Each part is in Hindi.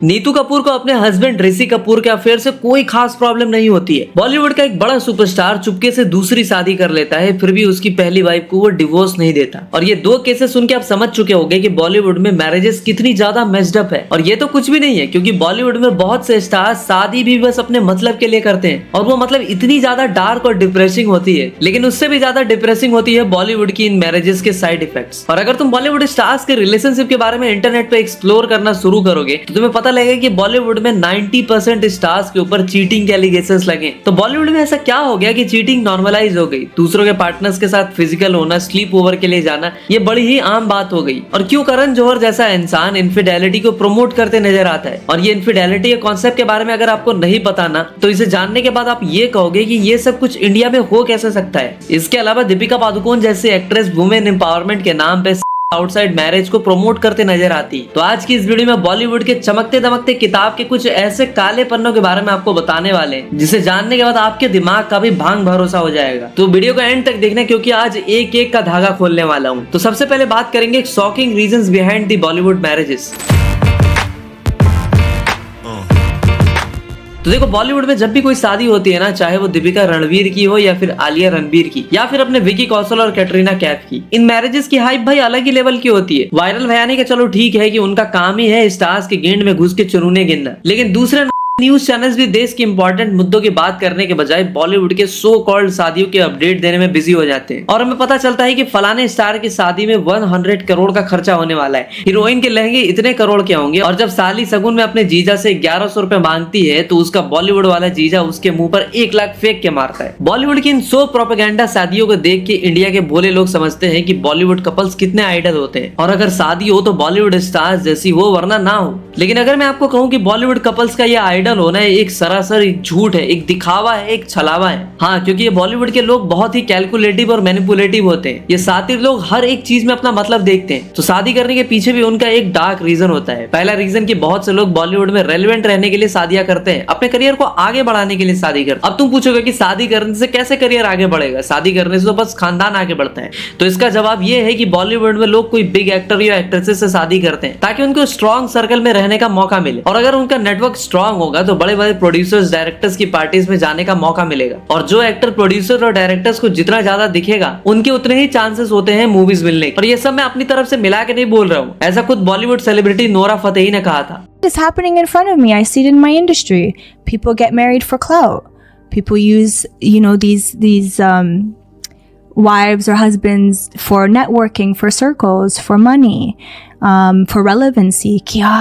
नीतू कपूर को अपने हस्बैंड ऋषि कपूर के अफेयर से कोई खास प्रॉब्लम नहीं होती है। बॉलीवुड का एक बड़ा सुपरस्टार चुपके से दूसरी शादी कर लेता है, फिर भी उसकी पहली वाइफ को वो डिवोर्स नहीं देता। और ये दो केसेस सुन के आप समझ चुके होंगे कि बॉलीवुड में मैरिजेस कितनी ज्यादा मेस्ड अप है। और ये तो कुछ भी नहीं है, क्योंकि बॉलीवुड में बहुत से स्टार शादी भी बस अपने मतलब के लिए करते हैं, और वो मतलब इतनी ज्यादा डार्क और डिप्रेसिंग होती है। लेकिन उससे भी ज्यादा डिप्रेसिंग होती है बॉलीवुड की इन मैरिजेस के साइड इफेक्ट्स। और अगर तुम बॉलीवुड स्टार्स के रिलेशनशिप के बारे में इंटरनेट पे एक्सप्लोर करना शुरू करोगे तो तुम्हें पता लगेगा कि बॉलीवुड में 90% स्टार्स के ऊपर चीटिंग के एलिगेशंस लगे। तो बॉलीवुड में ऐसा क्या हो गया कि चीटिंग नॉर्मलाइज हो गई? दूसरों के पार्टनर्स के साथ फिजिकल होना, स्लीप ओवर के लिए जाना, ये बड़ी ही आम बात हो गई। और क्यों करण जौहर जैसा इंसान इनफिडेलिटी को प्रमोट करते नजर आता है? और ये इनफिडेलिटी के कॉन्सेप्ट के बारे में अगर आपको नहीं पता ना, तो इसे जानने के बाद आप ये कहोगे कि ये सब कुछ इंडिया में हो कैसे सकता है। इसके अलावा दीपिका पादुकोण जैसी एक्ट्रेस वुमेन एम्पावरमेंट के नाम पे आउटसाइड मैरिज को प्रमोट करते नजर आती। तो आज की इस वीडियो में बॉलीवुड के चमकते दमकते किताब के कुछ ऐसे काले पन्नों के बारे में आपको बताने वाले हैं, जिसे जानने के बाद आपके दिमाग का भी भांग भरोसा हो जाएगा। तो वीडियो को एंड तक देखना, क्योंकि आज एक एक का धागा खोलने वाला हूँ। तो सबसे पहले बात करेंगे shocking reasons behind the Bollywood marriages. तो देखो, बॉलीवुड में जब भी कोई शादी होती है ना, चाहे वो दीपिका रणवीर की हो या फिर आलिया रणबीर की या फिर अपने विकी कौशल और कैटरीना कैफ की, इन मैरिजेस की हाइप भाई अलग ही लेवल की होती है। वायरल भयाने का चलो ठीक है कि उनका काम ही है स्टार्स के गेंद में घुस के चुरूने गिनना, लेकिन दूसरे न्यूज चैनल्स भी देश के इंपॉर्टेंट मुद्दों की बात करने के बजाय बॉलीवुड के सो कॉल्ड शादियों के अपडेट देने में बिजी हो जाते हैं। और हमें पता चलता है कि फलाने स्टार की शादी में 100 करोड़ का खर्चा होने वाला है, हीरोइन के लहंगे इतने करोड़ के होंगे। और जब साली सगुन में अपने जीजा से 1100 रुपए मांगती है, तो उसका बॉलीवुड वाला जीजा उसके मुंह पर 1 लाख फेंक के मारता है। बॉलीवुड की इन सो प्रोपेगेंडा शादियों को देख के इंडिया के भोले लोग समझते हैं कि बॉलीवुड कपल्स कितने आइडल होते हैं, और अगर शादी हो तो बॉलीवुड स्टार्स जैसी हो, वरना ना हो। लेकिन अगर मैं आपको कहूँ कि बॉलीवुड कपल्स का यह आइडल होना एक सरासर एक झूठ है, एक दिखावा है, एक छलावा है। हाँ, क्योंकि ये बॉलीवुड के लोग बहुत ही कैलकुलेटिव और मैनिपुलेटिव होते हैं। ये सातिर लोग हर एक चीज में अपना मतलब देखते हैं। तो शादी करने के पीछे भी उनका एक डार्क रीजन होता है। पहला रीजन कि बहुत से लोग बॉलीवुड में रेलेवेंट रहने के लिए शादियां करते हैं, अपने करियर को आगे बढ़ाने के लिए शादी करते हैं। अब तुम पूछोगे कि शादी करने से कैसे करियर आगे बढ़ेगा? शादी करने से तो बस खानदान आगे बढ़ता है। तो इसका जवाब ये है कि बॉलीवुड में लोग कोई बिग एक्टर या एक्ट्रेसेस से शादी करते हैं ताकि उनको स्ट्रॉन्ग सर्कल में रहने का मौका मिले। और अगर उनका नेटवर्क स्ट्रॉन्ग होगा तो बड़े बड़े प्रोड्यूसर्स, डायरेक्टर्स की पार्टीज में जाने का मौका मिलेगा। और जो एक्टर, प्रोड्यूसर और डायरेक्टर्स को जितना ज्यादा दिखेगा, उनके उतने ही चांसेस होते हैं मूवीज मिलने के। और ये सब मैं अपनी तरफ से मिला के नहीं बोल रहा हूँ, ऐसा खुद बॉलीवुड सेलिब्रिटी नोरा फतेही ने कहा था। It's happening in front of me. I see it in my industry. People get married for clout. People use, these wives or husbands for networking, for circles, for money, for relevancy. Kya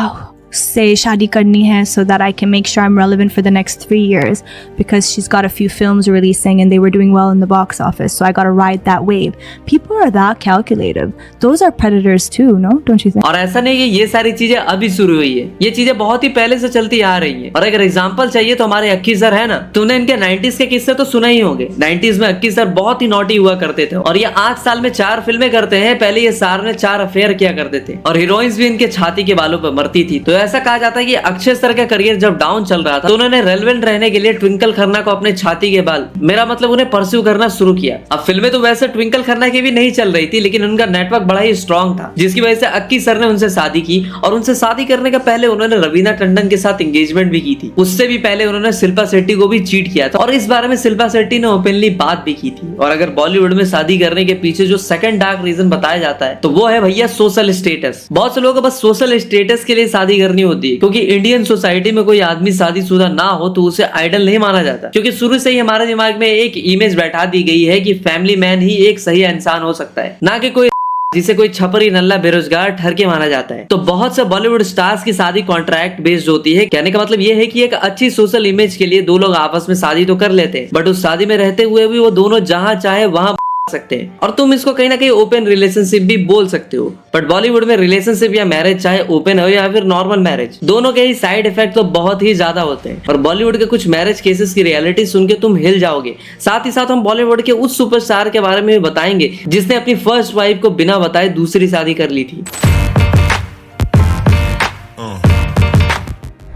say shadi karni hai so that I can make sure I'm relevant for the next 3 years because she's got a few films releasing and they were doing well in the box office, so I got to ride that wave. People are that calculative. Those are predators too, no? Don't you think? और ऐसा नहीं कि ये सारी चीजें अभी शुरू हुई है, ये चीजें बहुत ही पहले से चलती आ रही है। और अगर एग्जांपल चाहिए तो हमारे अक्की सर है ना, तुमने इनके 90s के किस्से तो सुना ही होंगे। 90s में अक्की सर बहुत ही नॉटी हुआ करते थे, और ये 8 साल में 4 फिल्में करते हैं। पहले ये सार में 4 अफेयर किया करते थे, और हीरोइंस भी इनके छाती के बालों पर मरती थी। तो ऐसा कहा जाता है कि अक्षय सर का करियर जब डाउन चल रहा था, तो उन्होंने रेलेवेंट रहने के लिए ट्विंकल खन्ना को अपने छाती के बाल, मेरा मतलब उन्हें परस्यू करना शुरू किया। अब फिल्में तो वैसे ट्विंकल खन्ना की भी नहीं चल रही थी, लेकिन उनका नेटवर्क बड़ा ही स्ट्रॉन्ग था, जिसकी वजह से अक्की सर ने उनसे शादी की। और उनसे शादी करने के पहले उन्होंने रवीना टंडन के साथ एंगेजमेंट भी की थी। उससे भी पहले उन्होंने शिल्पा शेट्टी को भी चीट किया था, और इस बारे में शिल्पा शेट्टी ने ओपनली बात भी की थी। और अगर बॉलीवुड में शादी करने के पीछे जो सेकंड डार्क रीजन बताया जाता है, तो वो है भैया सोशल स्टेटस। बहुत से लोगों को बस सोशल स्टेटस के लिए शादी करनी होती है, क्योंकि इंडियन सोसाइटी में कोई आदमी शादीशुदा ना हो तो उसे आइडल नहीं माना जाता। क्योंकि शुरू से ही हमारे दिमाग में एक इमेज बैठा दी गई है कि फैमिली मैन ही एक सही इंसान हो सकता है, ना कि कोई जिसे कोई छपरी नल्ला बेरोजगार ठर के माना जाता है। तो बहुत से बॉलीवुड स्टार्स की शादी कॉन्ट्रैक्ट बेस्ड होती है। कहने का मतलब ये है कि एक अच्छी सोशल इमेज के लिए दो लोग आपस में शादी तो कर लेते हैं, बट उस शादी में रहते हुए भी वो दोनों जहां चाहे वहां सकते हैं। और तुम इसको कहीं ना कहीं ओपन रिलेशनशिप भी बोल सकते हो। बट बॉलीवुड में रिलेशनशिप या मैरिज, चाहे ओपन हो या फिर नॉर्मल मैरिज, दोनों के ही साइड इफेक्ट तो बहुत ही ज्यादा होते हैं। और बॉलीवुड के कुछ मैरिज केसेस की रियलिटी सुन के तुम हिल जाओगे। साथ ही साथ हम बॉलीवुड के उस सुपरस्टार के बारे में भी बताएंगे जिसने अपनी फर्स्ट वाइफ को बिना बताए दूसरी शादी कर ली थी।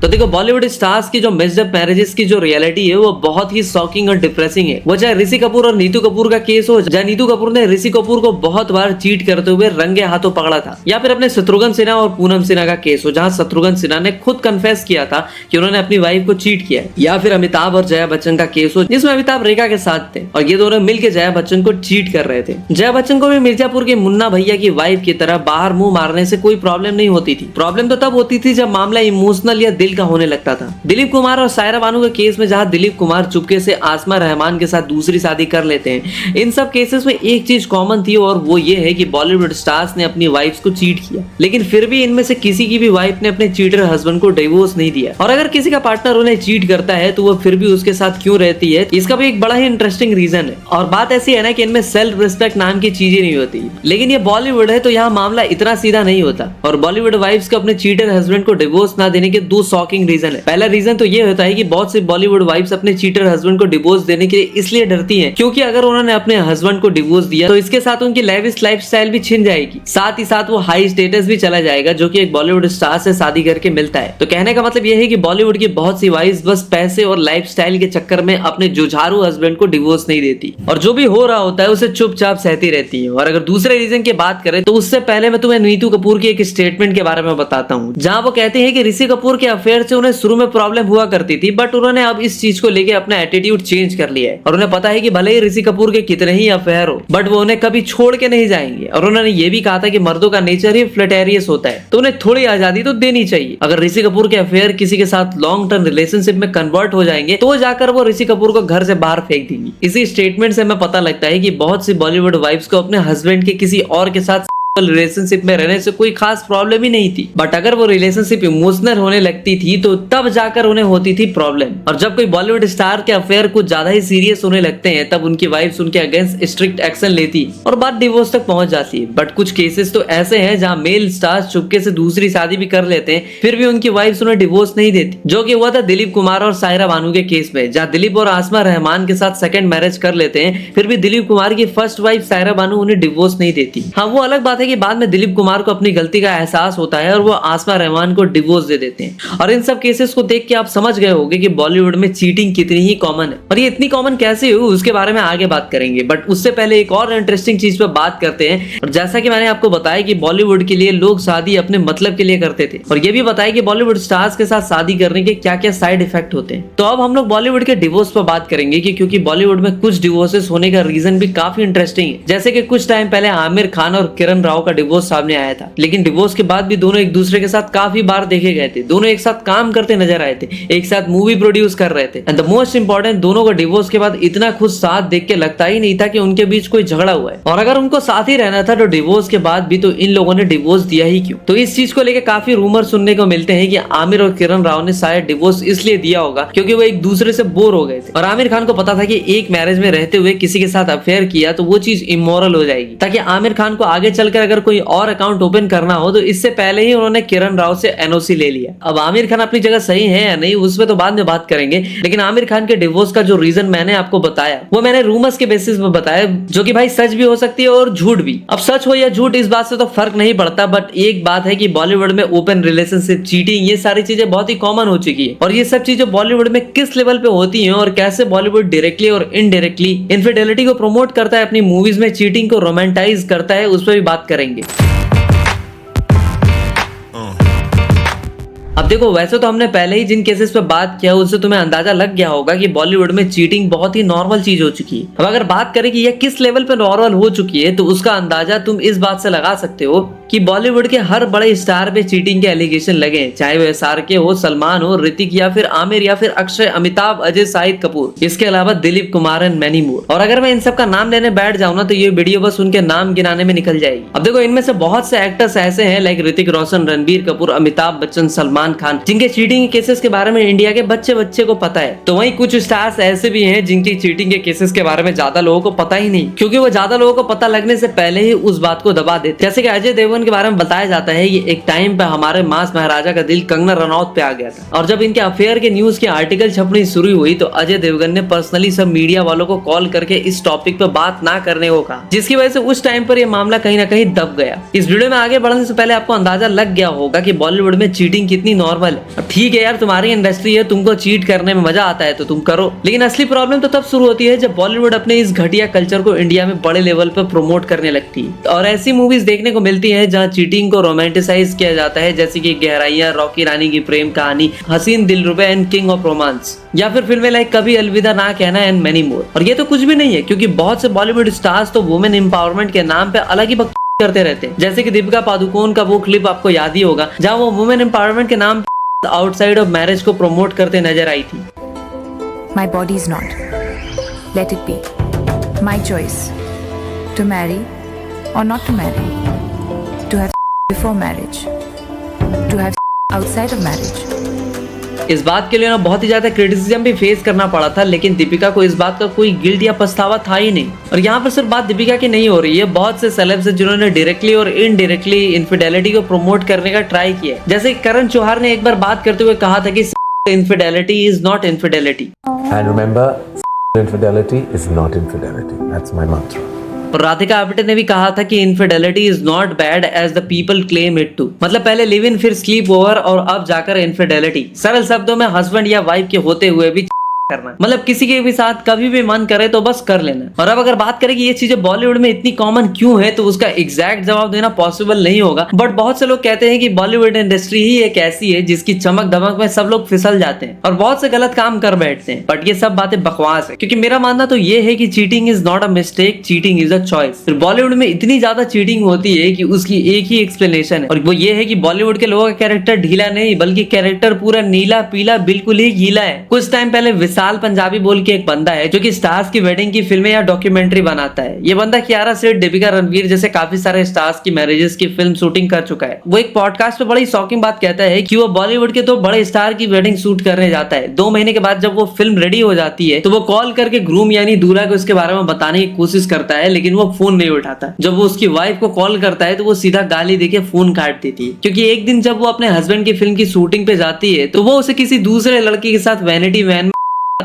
तो देखो बॉलीवुड स्टार्स की जो मिक्स्ड अप मैरिजेस की जो रियलिटी है वो बहुत ही शॉकिंग और डिप्रेसिंग है। वो चाहे ऋषि कपूर और नीतू कपूर का केस हो, जहाँ नीतू कपूर ने ऋषि कपूर को बहुत बार चीट करते हुए रंगे हाथों पकड़ा था, या फिर अपने शत्रुघ्न सिन्हा और पूनम सिन्हा का केस हो, जहाँ शत्रुघ्न सिन्हा ने खुद कन्फेस किया था कि उन्होंने अपनी वाइफ को चीट किया है, या फिर अमिताभ और जया बच्चन का केस हो जिसमें अमिताभ रेखा के साथ थे और ये दोनों मिलकर जया बच्चन को चीट कर रहे थे। जया बच्चन को भी मिर्जापुर के मुन्ना भैया की वाइफ की तरह बाहर मुंह मारने से कोई प्रॉब्लम नहीं होती थी। प्रॉब्लम तो तब होती थी जब मामला इमोशनल या दिल का होने लगता था। दिलीप कुमार और सायरा बानू के केस में जहां दिलीप कुमार चुपके से आसमा रहमान के साथ दूसरी शादी कर लेते हैं, इन सब केसेस में एक चीज कॉमन थी और वो ये है कि बॉलीवुड स्टार्स ने अपनी वाइफ्स को चीट किया, लेकिन फिर भी इनमें से किसी की भी वाइफ ने अपने चीटर हस्बैंड को डिवोर्स नहीं दिया। और अगर किसी का पार्टनर उन्हें चीट करता है तो वो फिर भी उसके साथ क्यों रहती है, इसका भी एक बड़ा ही इंटरेस्टिंग रीजन है। और बात ऐसी है ना कि इनमें सेल्फ रिस्पेक्ट नाम की चीजें नहीं होती, लेकिन ये बॉलीवुड है तो यहाँ मामला इतना सीधा नहीं होता। और बॉलीवुड वाइफ्स को अपने चीटर हस्बैंड को डिवोर्स ना देने के दो शॉकिंग रीजन है। पहला रीजन तो ये होता है कि बहुत से बॉलीवुड वाइफ्स अपने चीटर हस्बैंड को डिवोर्स देने के लिए इसलिए डरती हैं क्योंकि अगर उन्होंने अपने हस्बैंड को डिवोर्स दिया तो इसके साथ उनकी लेविश लाइफस्टाइल भी छिन जाएगी, साथ ही साथ वो हाई स्टेटस भी चला जाएगा जो कि एक बॉलीवुड स्टार से शादी करके मिलता है। तो कहने का मतलब ये है कि बॉलीवुड की बहुत सी वाइफ्स बस पैसे और लाइफस्टाइल के चक्कर में अपने जुझारू हस्बैंड को डिवोर्स नहीं देती और जो भी हो रहा होता है उसे चुपचाप सहती रहती है। और अगर दूसरे रीजन की बात करें तो उससे पहले मैं तुम्हें नीतू कपूर की एक स्टेटमेंट के बारे में बताता हूँ, जहाँ वो कहते हैं कि ऋषि कपूर के अफेयर से उन्हें शुरू में प्रॉब्लम हुआ करती थी, बट उन्होंने अब इस चीज को लेके अपना एटीट्यूड चेंज कर लिया है और उन्हें पता है कि भले ही ऋषि कपूर के कितने ही अफेयर हो बट वो उन्हें कभी छोड़ के नहीं जाएंगे। और उन्होंने ये भी कहा था कि मर्दों का नेचर ही फ्लर्टेरियस होता है तो उन्हें थोड़ी आजादी तो देनी चाहिए। अगर ऋषि कपूर के अफेयर किसी के साथ लॉन्ग टर्म रिलेशनशिप में कन्वर्ट हो जाएंगे तो जाकर वो ऋषि कपूर को घर से बाहर फेंक देंगी। इसी स्टेटमेंट से हमें पता लगता है कि बहुत सी बॉलीवुड वाइफ्स को अपने हस्बैंड के किसी और के साथ रिलेशनशिप में रहने से कोई खास प्रॉब्लम ही नहीं थी, बट अगर वो रिलेशनशिप इमोशनल होने लगती थी तो तब जाकर उन्हें होती थी प्रॉब्लम। और जब कोई बॉलीवुड स्टार के अफेयर कुछ ज्यादा ही सीरियस होने लगते हैं तब उनकी वाइफ्स उनके अगेंस्ट स्ट्रिक्ट एक्शन लेती और बात डिवोर्स तक पहुंच जाती है। बट कुछ केसेस तो ऐसे हैं जहां मेल स्टार्स चुपके से दूसरी शादी भी कर लेते हैं फिर भी उनकी वाइफ्स उन्हें डिवोर्स नहीं देती, जो कि हुआ था दिलीप कुमार और सायरा बानू के केस में, जहाँ दिलीप और आसमा रहमान के साथ सेकंड मैरिज कर लेते हैं फिर भी दिलीप कुमार की फर्स्ट वाइफ सायरा बानू उन्हें डिवोर्स नहीं देती। हाँ, वो अलग बात है कि बाद में दिलीप कुमार को अपनी गलती का एहसास होता है और वो आसमा रहमान को डिवोर्स दे देते हैं। और इन सब केसेस को देख के आप समझ गए होंगे कि बॉलीवुड में चीटिंग कितनी ही कॉमन है और ये इतनी कॉमन कैसे हुई उसके बारे में आगे बात करेंगे। बट उससे पहले एक और इंटरेस्टिंग चीज पे बात करते हैं। और जैसा कि मैंने आपको बताया कि बॉलीवुड के लिए लोग शादी अपने मतलब के लिए करते थे और ये भी बताया कि बॉलीवुड स्टार्स के साथ शादी करने के क्या क्या साइड इफेक्ट होते हैं। तो अब हम लोग बॉलीवुड के डिवोर्स पर बात करेंगे कि क्योंकि बॉलीवुड में कुछ डिवोर्सेस होने का रीजन भी काफी इंटरेस्टिंग है। जैसे कि कुछ टाइम पहले आमिर खान और किरण राव का डिवोर्स सामने आया था, लेकिन डिवोर्स के बाद भी दोनों एक दूसरे के साथ काफी बार देखे गए थे, दोनों एक साथ काम करते नजर आए थे, एक साथ मूवी प्रोड्यूस कर रहे थे एंड द मोस्ट इंपॉर्टेंट, दोनों को डिवोर्स के बाद इतना खुद साथ देख के लगता ही नहीं था कि उनके बीच कोई झगड़ा हुआ है। और अगर उनको साथ ही रहना था तो डिवोर्स के बाद भी तो इन लोगों ने डिवोर्स दिया ही क्यों। तो इस चीज को लेकर काफी रूमर सुनने को मिलते हैं कि आमिर और किरण राव ने शायद डिवोर्स इसलिए दिया होगा क्योंकि वो एक दूसरे से बोर हो गए थे और आमिर खान को पता था कि एक मैरिज में रहते हुए किसी के साथ अफेयर किया तो वो चीज इमोरल हो जाएगी, ताकि आमिर खान को आगे चलकर अगर कोई और अकाउंट ओपन करना हो तो इससे पहले ही उन्होंने किरण राव से एनओसी ले लिया। अब आमिर खान अपनी जगह सही है या नहीं उसमें तो बाद में बात करेंगे, लेकिन आमिर खान के डिवोर्स का जो रीजन मैंने आपको बताया वो मैंने रूमर्स के बेसिस पे बताया, जो कि भाई सच भी हो सकती है और झूठ भी। अब सच हो या झूठ इस बात से तो फर्क नहीं पड़ता, बट एक बात है कि बॉलीवुड में ओपन रिलेशनशिप, चीटिंग, ये सारी चीजें बहुत ही कॉमन हो चुकी है। और ये सब चीजें बॉलीवुड में किस लेवल पे होती हैं और कैसे बॉलीवुड डायरेक्टली और इनडायरेक्टली इनफिडेलिटी को प्रमोट करता है, अपनी मूवीज में चीटिंग को रोमांटाइज करता है, उस पर भी बात करेंगे। अब देखो, वैसे तो हमने पहले ही जिन केसेस पे बात किया उससे तुम्हें अंदाजा लग गया होगा कि बॉलीवुड में चीटिंग बहुत ही नॉर्मल चीज हो चुकी है। अब अगर बात करें कि यह किस लेवल पे नॉर्मल हो चुकी है तो उसका अंदाजा तुम इस बात से लगा सकते हो कि बॉलीवुड के हर बड़े स्टार पे चीटिंग के एलिगेशन लगे, चाहे वो SRK हो, सलमान हो, ऋतिक या फिर आमिर या फिर अक्षय, अमिताभ, अजय, शाहिद कपूर, इसके अलावा Dilip Kumar and many more. और अगर मैं इन सब का नाम लेने बैठ जाऊं ना तो ये वीडियो बस उनके नाम गिनाने में निकल जाएगी। अब देखो, इनमें से बहुत से एक्टर्स ऐसे हैं लाइक ऋतिक रोशन, रणबीर कपूर, अमिताभ बच्चन, सलमान खान, जिनके चीटिंग के केसेस के बारे में इंडिया के बच्चे को पता है। तो वहीं कुछ स्टार्स ऐसे भी हैं जिनकी चीटिंग के केसेस के बारे में ज्यादा लोगों को पता ही नहीं, क्योंकि वो ज्यादा लोगों को पता लगने से पहले ही उस बात को दबा देते। जैसे कि अजय देवगन देवगन के बारे में बताया जाता है, ये एक टाइम पे हमारे मास महाराजा का दिल कंगना रनौत पे आ गया था और जब इनके अफेयर के न्यूज के आर्टिकल छपनी शुरू हुई तो अजय देवगन ने पर्सनली सब मीडिया वालों को कॉल करके इस टॉपिक पे बात ना करने को कहा, जिसकी वजह से उस टाइम पर ये मामला कहीं ना कहीं दब गया। इस वीडियो में आगे बढ़ने से पहले आपको अंदाजा लग गया होगा कि बॉलीवुड में चीटिंग कितनी नॉर्मल है। अब ठीक है यार, तुम्हारी इंडस्ट्री है, तुमको चीट करने में मजा आता है तो तुम करो, लेकिन असली प्रॉब्लम तो तब शुरू होती है जब बॉलीवुड अपने इस घटिया कल्चर को इंडिया में बड़े लेवल पर प्रमोट करने लगती है और ऐसी मूवीज देखने को मिलती है जहाँ चीटिंग को रोमांटिसाइज किया जाता है, जैसे कि गहराइयां, रॉकी रानी की प्रेम कहानी, हसीन दिलरुबा एंड किंग ऑफ रोमांस, या फिर फिल्में लाइक कभी अलविदा ना कहना एंड मेनी मोर। और ये तो कुछ भी नहीं है, क्योंकि बहुत से बॉलीवुड स्टार्स तो वुमेन एम्पावरमेंट के नाम पे अलग ही करते रहते हैं, जैसे कि दीपिका पादुकोण का वो क्लिप आपको याद ही होगा जहाँ वो वुमेन एम्पावरमेंट के नाम पे आउटसाइड ऑफ मैरिज को प्रमोट करते नजर आई थी। My body is not. Let it be. My choice. To marry or not to marry. To have before marriage. To have outside of marriage. इस बात के लिए ना बहुत ही ज्यादा क्रिटिसिज्म भी फेस करना पड़ा था, लेकिन दीपिका को इस बात का कोई गिल्ट या पछतावा था ही नहीं। और यहाँ पर सिर्फ बात दीपिका की नहीं हो रही है, बहुत से सेलेब्स हैं जिन्होंने डायरेक्टली और इनडायरेक्टली इनफिडेलिटी को प्रमोट करने का ट्राई किया है। जैसे करण जौहर ने एक बार बात करते हुए कहा था कि infidelity is not infidelity. And remember, infidelity is not infidelity. That's my mantra. और राधिका आप्टे ने भी कहा था कि infidelity is not bad as the people claim it to. मतलब पहले लिव इन, फिर स्लीप ओवर और अब जाकर infidelity। सरल शब्दों में हस्बैंड या वाइफ के होते हुए भी करना, मतलब किसी के भी साथ कभी भी मन करे तो बस कर लेना। और अब अगर बात करें कि ये चीजें बॉलीवुड में इतनी कॉमन क्यों है, तो उसका एग्जैक्ट जवाब देना पॉसिबल नहीं होगा, बट बहुत से लोग कहते हैं कि बॉलीवुड इंडस्ट्री ही एक ऐसी है जिसकी चमक दमक में सब लोग फिसल जाते हैं और बहुत से गलत काम कर बैठते हैं। बट ये सब बातें बकवास है, क्योंकि मेरा मानना तो ये है कि cheating is not a mistake, cheating is a choice. Bollywood में इतनी ज्यादा चीटिंग होती है कि उसकी एक ही एक्सप्लेनेशन है, और वो ये है कि बॉलीवुड के लोगों का कैरेक्टर ढीला नहीं, बल्कि कैरेक्टर पूरा नीला पीला बिल्कुल ही गीला है। कुछ टाइम पहले विशाल पंजाबी बोल के एक बंदा है जो कि स्टार्स की वेडिंग की फिल्में या डॉक्यूमेंट्री बनाता है। ये बंदा कियारा सेठ, दीपिका, रणवीर जैसे काफी सारे स्टार्स की मैरिजेस की फिल्म शूटिंग कर चुका है। वो एक पॉडकास्ट पे बड़ी शॉकिंग बात कहता है कि वो बॉलीवुड के तो बड़े स्टार की वेडिंग शूट करने जाता है। 2 महीने के बाद जब वो फिल्म रेडी हो जाती है तो वो कॉल करके ग्रूम यानी दूल्हा को इसके बारे में बताने की कोशिश करता है, लेकिन वो फोन नहीं उठाता। जब वो उसकी वाइफ को कॉल करता है तो वो सीधा गाली देके फोन काट देती है, क्योंकि एक दिन जब वो अपने हस्बैंड की फिल्म की शूटिंग पे जाती है तो वो उसे किसी दूसरे लड़के के साथ वैनिटी वैन,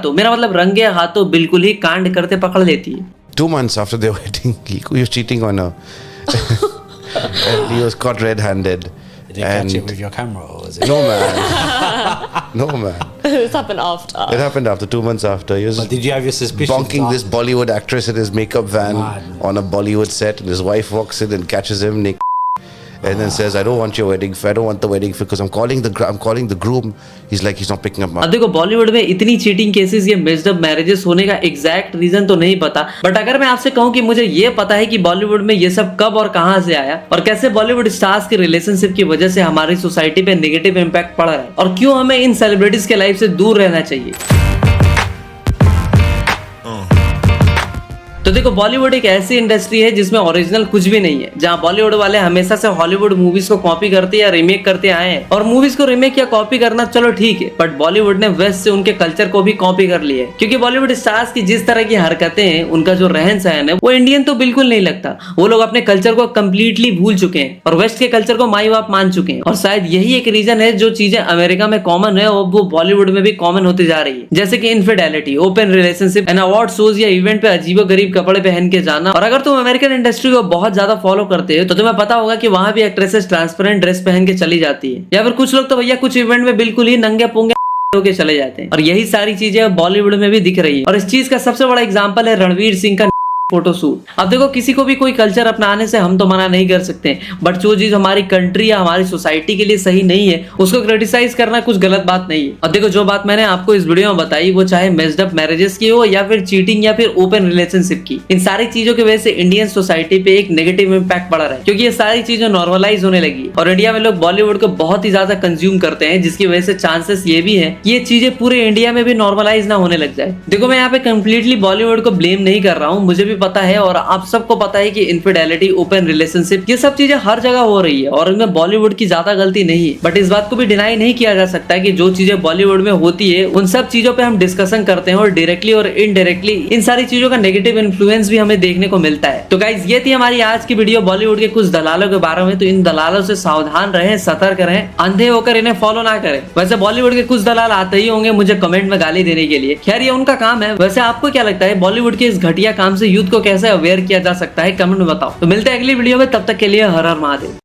तो मेरा मतलब रंगे हाथों बिल्कुल ही कांड करते पकड़ लेती है। 2 months after their wedding, he was cheating on her. And he was caught red-handed. Did you catch it with your camera, or was it? No man, no man. This happened after. It happened after 2 months after. He was But did you have your suspicions? bonking this Bollywood actress in his makeup van Man. on a Bollywood set, and his wife walks in and catches him naked. And then says, I don't want your wedding, I don't want the wedding because I'm calling the groom. He's like, he's not picking up my. अब देखो, बॉलीवुड में इतनी चीटिंग केसेस, ये मिक्स्ड अप मैरिजेस होने का एग्जैक्ट रीजन तो नहीं पता, बट अगर मैं आपसे कहूं कि मुझे ये पता है कि बॉलीवुड में ये सब कब और कहां से आया और कैसे बॉलीवुड स्टार्स के रिलेशनशिप की वजह से हमारी सोसाइटी पे नेगेटिव इंपैक्ट पड़ रहा है और क्यों हमें इन सेलिब्रिटीज के लाइफ से दूर रहना चाहिए। तो देखो, बॉलीवुड एक ऐसी इंडस्ट्री है जिसमें ओरिजिनल कुछ भी नहीं है, जहां बॉलीवुड वाले हमेशा से हॉलीवुड मूवीज को कॉपी करते या रीमेक करते आए हैं। और मूवीज को रीमेक या कॉपी करना चलो ठीक है, बट बॉलीवुड ने वेस्ट से उनके कल्चर को भी कॉपी कर लिया है, क्योंकि बॉलीवुड स्टार्स की जिस तरह की हरकतें हैं, उनका जो रहन सहन है, वो इंडियन तो बिल्कुल नहीं लगता। वो लोग अपने कल्चर को कम्प्लीटली भूल चुके हैं और वेस्ट के कल्चर को माई बाप मान चुके हैं। और शायद यही एक रीजन है जो चीजें अमेरिका में कॉमन है और वो बॉलीवुड में भी कॉमन होती जा रही है, जैसे कि infidelity, open relationship and award shows या इवेंट पे अजीबो गरीब कपड़े पहन के जाना। और अगर तुम अमेरिकन इंडस्ट्री को बहुत ज्यादा फॉलो करते हो तो तुम्हें पता होगा कि वहां भी एक्ट्रेसेस ट्रांसपेरेंट ड्रेस पहन के चली जाती है, या फिर कुछ लोग तो भैया कुछ इवेंट में बिल्कुल ही नंगे पुंगे होके चले जाते हैं। और यही सारी चीजें बॉलीवुड में भी दिख रही है। और इस चीज का सबसे बड़ा एग्जांपल है रणवीर सिंह का फोटोशूट। अब देखो, किसी को भी कोई कल्चर अपनाने से हम तो मना नहीं कर सकते, बट जो चीज हमारी कंट्री या हमारी सोसाइटी के लिए सही नहीं है उसको क्रिटिसाइज करना कुछ गलत बात नहीं है। अब देखो, जो बात मैंने आपको इस वीडियो में बताई, वो चाहे मिक्स्ड अप मैरिजेस की हो या फिर चीटिंग या फिर ओपन रिलेशनशिप की, इन सारी चीजों की वजह से इंडियन सोसाइटी पे एक नेगेटिव इंपैक्ट पड़ रहा है, क्योंकि ये सारी चीजें नॉर्मलाइज होने लगी और इंडिया में लोग बॉलीवुड को बहुत ही ज्यादा कंज्यूम करते हैं, जिसकी वजह से चांसेस ये भी है कि ये चीजें पूरे इंडिया में भी नॉर्मलाइज ना होने लग जाए। देखो, मैं यहाँ पे कंप्लीटली बॉलीवुड को ब्लेम नहीं कर रहा हूँ, मुझे भी पता है और आप सबको पता है कि इनफिडेलिटी, ओपन रिलेशनशिप, ये सब चीजें हर जगह हो रही है और इनमें बॉलीवुड की ज्यादा गलती नहीं है। बट इस बात को भी डिनाई नहीं किया जा सकता कि जो चीजें बॉलीवुड में होती है उन सब चीजों पे हम डिस्कशन करते हैं और डायरेक्टली और इनडायरेक्टली इन सारी चीजों का नेगेटिव इन्फ्लुएंस भी हमें देखने को मिलता है। तो गाइज ये थी हमारी आज की वीडियो बॉलीवुड के कुछ दलालों के बारे में। तो इन दलालों से सावधान रहें, सतर्क रहें, अंधे होकर इन्हें फॉलो ना करें। वैसे बॉलीवुड के कुछ दलाल आते ही होंगे मुझे कमेंट में गाली देने के लिए, खैर ये उनका काम है। वैसे आपको क्या लगता है बॉलीवुड के इस घटिया काम से यूथ को कैसे अवेयर किया जा सकता है, कमेंट में बताओ। तो मिलते हैं अगली वीडियो में, तब तक के लिए हर हर महादेव।